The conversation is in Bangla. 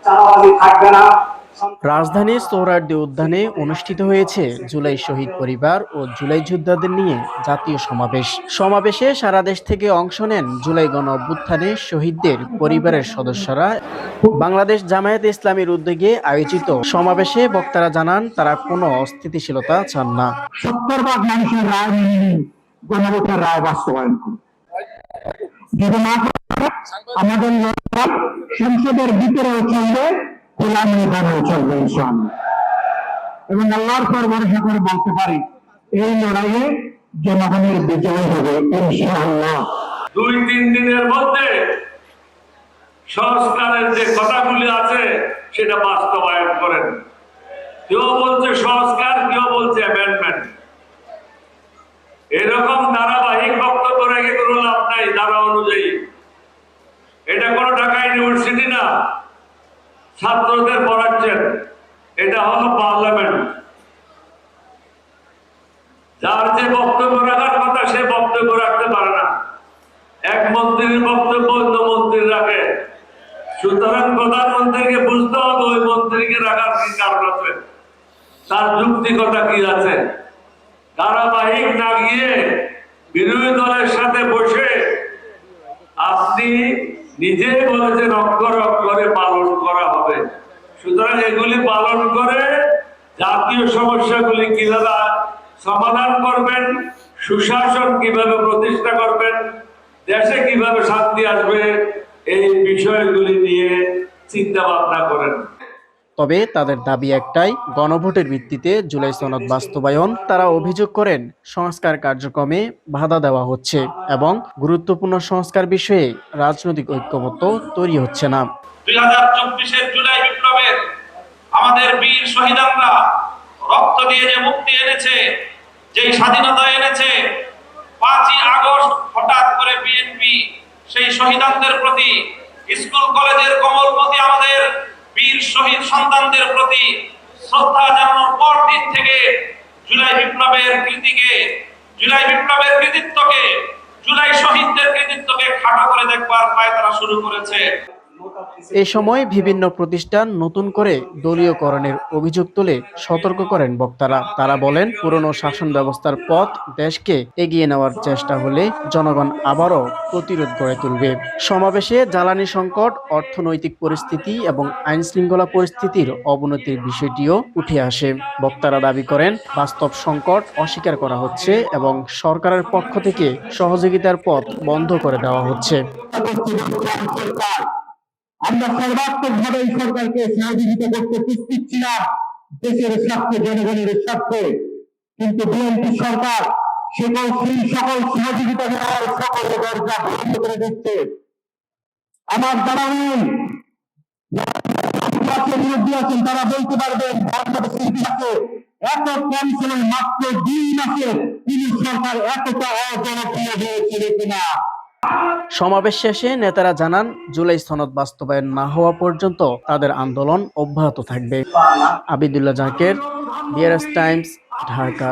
চাঁদাবাজি থাকবে না। রাজধানীর সোহরাওয়ার্দী উদ্যানে অনুষ্ঠিত হয়েছে জুলাই শহীদ পরিবার ও জুলাই যোদ্ধাদের নিয়ে জাতীয় সমাবেশে সারা দেশ থেকে অংশ নেন জুলাই গণ অভ্যুত্থানে শহীদদের পরিবারের সদস্যরা। বাংলাদেশ জামায়াতে ইসলামীর উদ্যোগে আয়োজিত সমাবেশে বক্তারা জানান তারা কোনো অস্থিতিশীলতা চান না। 70% মানুষের রায় মেনে নিন, গণভোটের রায় বাস্তবায়ন করুন। যদি না আমাদের লড়াই সংসদের ভিতরেও চলবে, খোলা ময়দানেও চলবে ইনশাআল্লাহ। এবং আল্লাহর পর ভরসা করে বলতে পারি এই লড়াইয়ে জনগণের বিজয় হবে ইনশাআল্লাহ। 2-3 দিনের মধ্যে সংস্কারের যে কথাগুলি আছে সেটা বাস্তবায়ন করেন। কেউ বলছে সংস্কার, কেউ বলছে অ্যামেন্ডমেন্ট। এরকম ধারাবাহিক বক্তব্য রেখে কোনো লাভ নাই। ধারা অনুযায়ী এটা কোনো ঢাকা ইউনিভার্সিটি না, ছাত্রদের পড়াচ্ছেন, এটা হলো পার্লামেন্ট। যার যে বক্তব্য রাখার কথা সে বক্তব্য রাখতে পারে না। এক মন্ত্রীর বক্তব্য অন্য মন্ত্রী রাখে। সুতরাং প্রধানমন্ত্রীকে বুঝতে হবে ওই মন্ত্রীকে রাখার কি কারণ আছে, তার যুক্তিকতা কি আছে। ধারাবাহিক না গিয়ে বিরোধী দলের সাথে বসে আপনি নিজেই বলেছেন অক্ষর অক্ষরে পালন করা হবে। সুতরাং এগুলি পালন করে জাতীয় সমস্যাগুলি কিভাবে সমাধান করবেন, সুশাসন কিভাবে প্রতিষ্ঠা করবেন, দেশে কিভাবে শান্তি আসবে, এই বিষয়গুলি নিয়ে চিন্তা ভাবনা করেন। তবে তাদের দাবি একটাই, গণভোটের ভিত্তিতে জুলাই সনদ বাস্তবায়ন। তারা অভিযোগ করেন সংস্কার কার্যক্রমে বাধা দেওয়া হচ্ছে এবং গুরুত্বপূর্ণ সংস্কার বিষয়ে রাজনৈতিক ঐক্যমত্য তৈরি হচ্ছে না। 2024-এর জুলাই বিপ্লবের আমাদের বীর শহীদরা রক্ত দিয়ে যে মুক্তি এনেছে, যেই স্বাধীনতা এনেছে, 5ই আগস্ট হঠাৎ করে বিএনপি সেই শহীদদের প্রতি, স্কুল কলেজের কমলমতি আমাদের বীর শহীদ সন্তানদের প্রতি শ্রদ্ধা জানানোর পর দিন থেকে জুলাই বিপ্লবের কৃতিত্বকে, জুলাই শহীদদের কৃতিত্বকে খাটো করে দেখবার পায়তারা শুরু করেছে। এ সময় বিভিন্ন প্রতিষ্ঠান নতুন করে দলীয়করণের অভিযোগ তুলে সতর্ক করেন বক্তারা। তারা বলেন পুরনো শাসন ব্যবস্থার পথ দেশকে এগিয়ে নেওয়ার চেষ্টা হলে জনগণ আবারও প্রতিরোধ গড়ে তুলবে। সমাবেশে জ্বালানি সংকট, অর্থনৈতিক পরিস্থিতি এবং আইন শৃঙ্খলা পরিস্থিতির অবনতির বিষয়টিও উঠে আসে। বক্তারা দাবি করেন বাস্তব সংকট অস্বীকার করা হচ্ছে এবং সরকারের পক্ষ থেকে সহযোগিতার পথ বন্ধ করে দেওয়া হচ্ছে। আমরা সর্বাত্মকভাবে এই সরকারকে সহযোগিতা করতে প্রস্তুত ছিলাম দেশের স্বার্থে, জনগণের স্বার্থে। কিন্তু বিএনপি সরকার সকল সহযোগিতা দেওয়ার সকল দরজা বন্ধ করে দিচ্ছে। আমার যারা বিরোধী আছেন তারা বলতে পারবেন বাংলাদেশের ইতিহাসে এত কম সময়, মাত্র 2 মাসে তিনি সরকার এতটা অজনপ্রিয় হয়েছিল কিনা। সমাবেশ শেষে নেতারা জানান জুলাই সনদ বাস্তবায়ন না হওয়া পর্যন্ত তাদের আন্দোলন অব্যাহত থাকবে। আবিদুল্লাহ জাকের, বিআরএস টাইমস, ঢাকা।